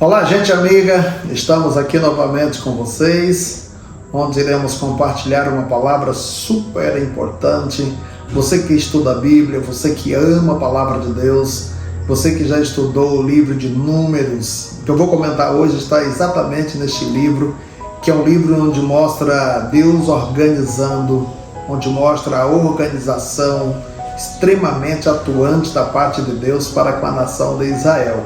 Olá, gente amiga, estamos aqui novamente com vocês, onde iremos compartilhar uma palavra super importante. Você que estuda a Bíblia, você que ama a palavra de Deus, você que já estudou o livro de Números, o que eu vou comentar hoje está exatamente neste livro, que é um livro onde mostra Deus organizando, onde mostra a organização extremamente atuante da parte de Deus para com a nação de Israel.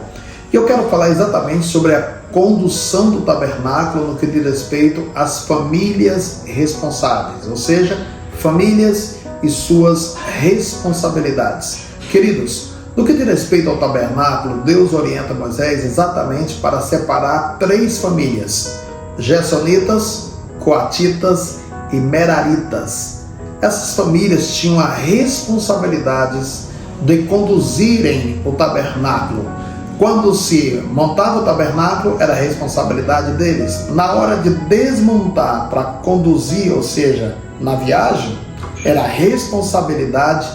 E eu quero falar exatamente sobre a condução do tabernáculo no que diz respeito às famílias responsáveis, ou seja, famílias e suas responsabilidades. Queridos, no que diz respeito ao tabernáculo, Deus orienta Moisés exatamente para separar três famílias: Gersonitas, Coatitas e Meraritas. Essas famílias tinham a responsabilidade de conduzirem o tabernáculo. Quando se montava o tabernáculo, era a responsabilidade deles. Na hora de desmontar para conduzir, ou seja, na viagem, era a responsabilidade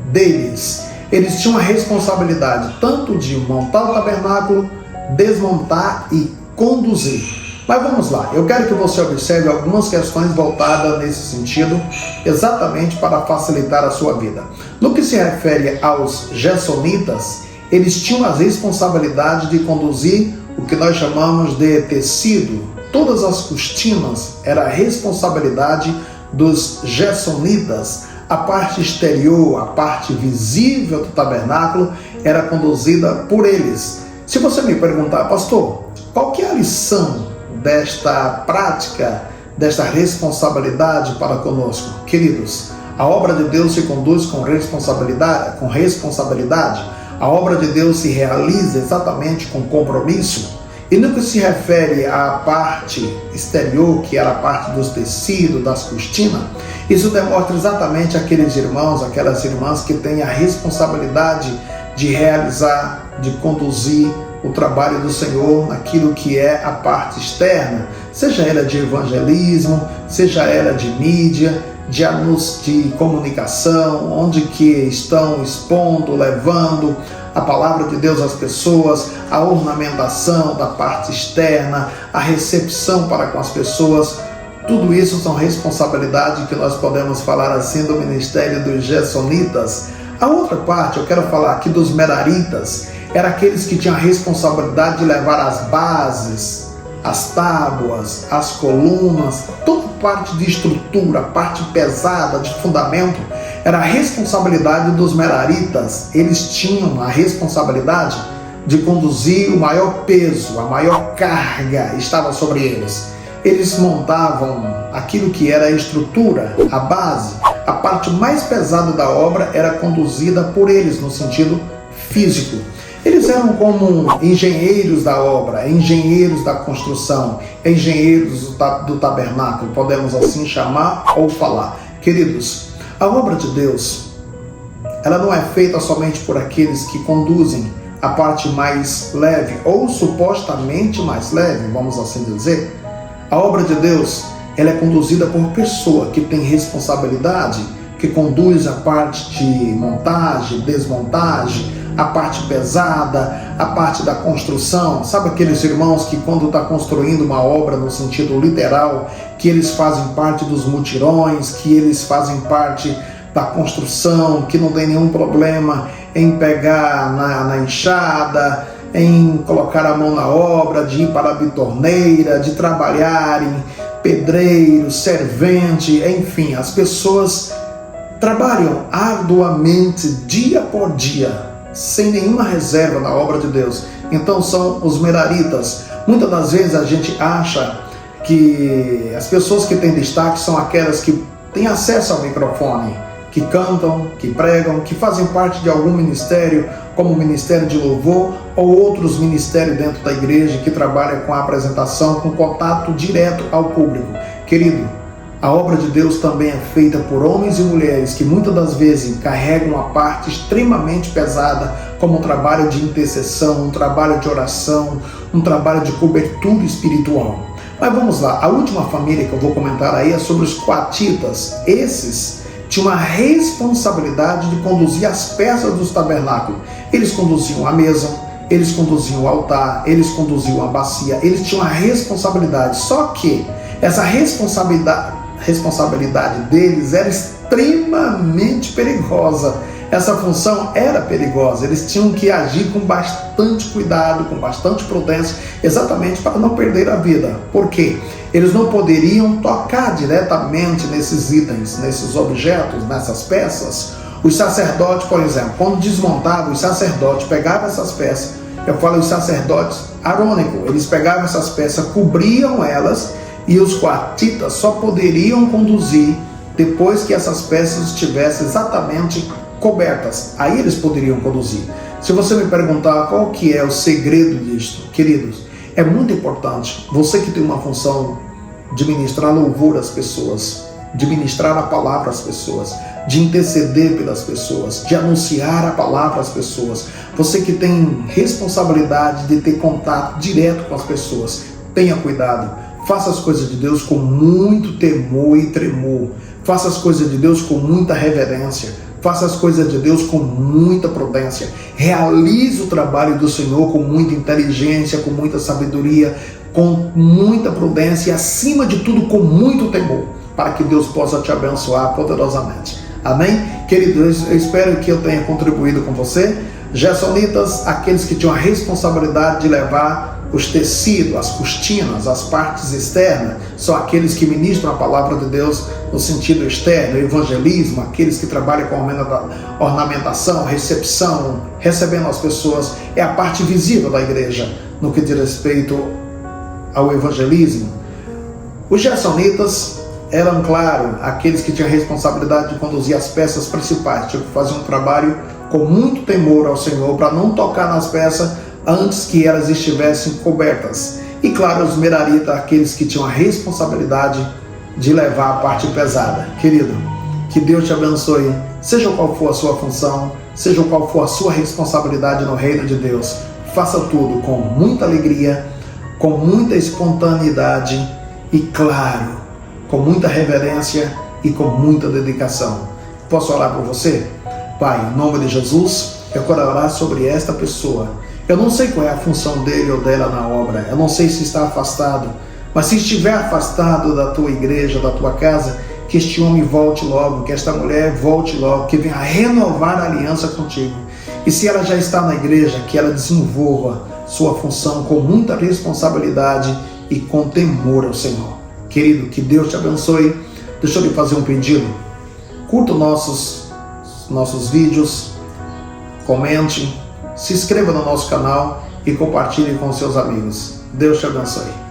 deles. Eles tinham a responsabilidade tanto de montar o tabernáculo, desmontar e conduzir. Mas vamos lá, eu quero que você observe algumas questões voltadas nesse sentido, exatamente para facilitar a sua vida. No que se refere aos Gersonitas, eles tinham a responsabilidade de conduzir o que nós chamamos de tecido. Todas as cortinas era a responsabilidade dos Gersonitas. A parte exterior, a parte visível do tabernáculo era conduzida por eles. Se você me perguntar, pastor, qual que é a lição desta prática, desta responsabilidade para conosco? Queridos, a obra de Deus se conduz com responsabilidade. A obra de Deus se realiza exatamente com compromisso. E no que se refere à parte exterior, que era a parte dos tecidos, das cortinas, isso demonstra exatamente aqueles irmãos, aquelas irmãs que têm a responsabilidade de realizar, de conduzir o trabalho do Senhor naquilo que é a parte externa, seja ela de evangelismo, seja ela de mídia, de anúncio, de comunicação, onde que estão expondo, levando a palavra de Deus às pessoas, a ornamentação da parte externa, a recepção para com as pessoas. Tudo isso são responsabilidades que nós podemos falar assim do ministério dos Gersonitas. A outra parte, eu quero falar aqui dos Meraritas, eram aqueles que tinham a responsabilidade de levar as bases, as tábuas, as colunas, toda parte de estrutura, parte pesada, de fundamento, era a responsabilidade dos Meraritas. Eles tinham a responsabilidade de conduzir o maior peso, a maior carga estava sobre eles. Eles montavam aquilo que era a estrutura, a base, a parte mais pesada da obra era conduzida por eles no sentido físico. Eles eram como engenheiros da obra, engenheiros da construção, engenheiros do tabernáculo, podemos assim chamar ou falar. Queridos, a obra de Deus, ela não é feita somente por aqueles que conduzem a parte mais leve, ou supostamente mais leve, vamos assim dizer. A obra de Deus, ela é conduzida por pessoa que tem responsabilidade, que conduz a parte de montagem, desmontagem, a parte pesada, a parte da construção. Sabe aqueles irmãos que quando está construindo uma obra no sentido literal, que eles fazem parte dos mutirões, que eles fazem parte da construção, que não tem nenhum problema em pegar na enxada, em colocar a mão na obra, de ir para a bitorneira, de trabalhar em pedreiro, servente, enfim, as pessoas trabalham arduamente dia por dia, sem nenhuma reserva na obra de Deus. Então são os Meraritas. Muitas das vezes a gente acha que as pessoas que têm destaque são aquelas que têm acesso ao microfone, que cantam, que pregam, que fazem parte de algum ministério, como o ministério de louvor ou outros ministérios dentro da igreja que trabalham com a apresentação, com contato direto ao público. Querido, a obra de Deus também é feita por homens e mulheres que muitas das vezes carregam uma parte extremamente pesada, como um trabalho de intercessão, um trabalho de oração, um trabalho de cobertura espiritual. Mas vamos lá, a última família que eu vou comentar aí é sobre os Coatitas. Esses tinham a responsabilidade de conduzir as peças dos tabernáculos. Eles conduziam a mesa, eles conduziam o altar, eles conduziam a bacia, eles tinham a responsabilidade. Só que essa responsabilidade deles era extremamente perigosa. Essa função era perigosa, eles tinham que agir com bastante cuidado, com bastante prudência, exatamente para não perder a vida. Por quê? Eles não poderiam tocar diretamente nesses itens, nesses objetos, nessas peças. Os sacerdotes, por exemplo, quando desmontavam, os sacerdotes pegavam essas peças, eu falo os sacerdotes arônicos, eles pegavam essas peças, cobriam elas, e os coatitas só poderiam conduzir depois que essas peças estivessem exatamente cobertas. Aí eles poderiam conduzir. Se você me perguntar qual que é o segredo disto, queridos, é muito importante. Você que tem uma função de ministrar louvor às pessoas, de ministrar a palavra às pessoas, de interceder pelas pessoas, de anunciar a palavra às pessoas. Você que tem responsabilidade de ter contato direto com as pessoas, tenha cuidado. Faça as coisas de Deus com muito temor e tremor. Faça as coisas de Deus com muita reverência. Faça as coisas de Deus com muita prudência. Realize o trabalho do Senhor com muita inteligência, com muita sabedoria, com muita prudência e, acima de tudo, com muito temor, para que Deus possa te abençoar poderosamente. Amém? Queridos, eu espero que eu tenha contribuído com você. Gersonitas, aqueles que tinham a responsabilidade de levar os tecidos, as cortinas, as partes externas, são aqueles que ministram a palavra de Deus no sentido externo, evangelismo, aqueles que trabalham com ornamentação, recepção, recebendo as pessoas, é a parte visível da igreja no que diz respeito ao evangelismo. Os gersonitas eram, claro, aqueles que tinham a responsabilidade de conduzir as peças principais, tinham que fazer um trabalho com muito temor ao Senhor para não tocar nas peças antes que elas estivessem cobertas. E claro, os meraritas, aqueles que tinham a responsabilidade de levar a parte pesada. Querido, que Deus te abençoe, seja qual for a sua função, seja qual for a sua responsabilidade no reino de Deus. Faça tudo com muita alegria, com muita espontaneidade e, claro, com muita reverência e com muita dedicação. Posso orar por você? Pai, em nome de Jesus, eu quero orar sobre esta pessoa. Eu não sei qual é a função dele ou dela na obra, eu não sei se está afastado, mas se estiver afastado da tua igreja, da tua casa, que este homem volte logo, que esta mulher volte logo, que venha renovar a aliança contigo. E se ela já está na igreja, que ela desenvolva sua função com muita responsabilidade e com temor ao Senhor. Querido, que Deus te abençoe. Deixa eu lhe fazer um pedido. Curta nossos vídeos, comente, se inscreva no nosso canal e compartilhe com seus amigos. Deus te abençoe.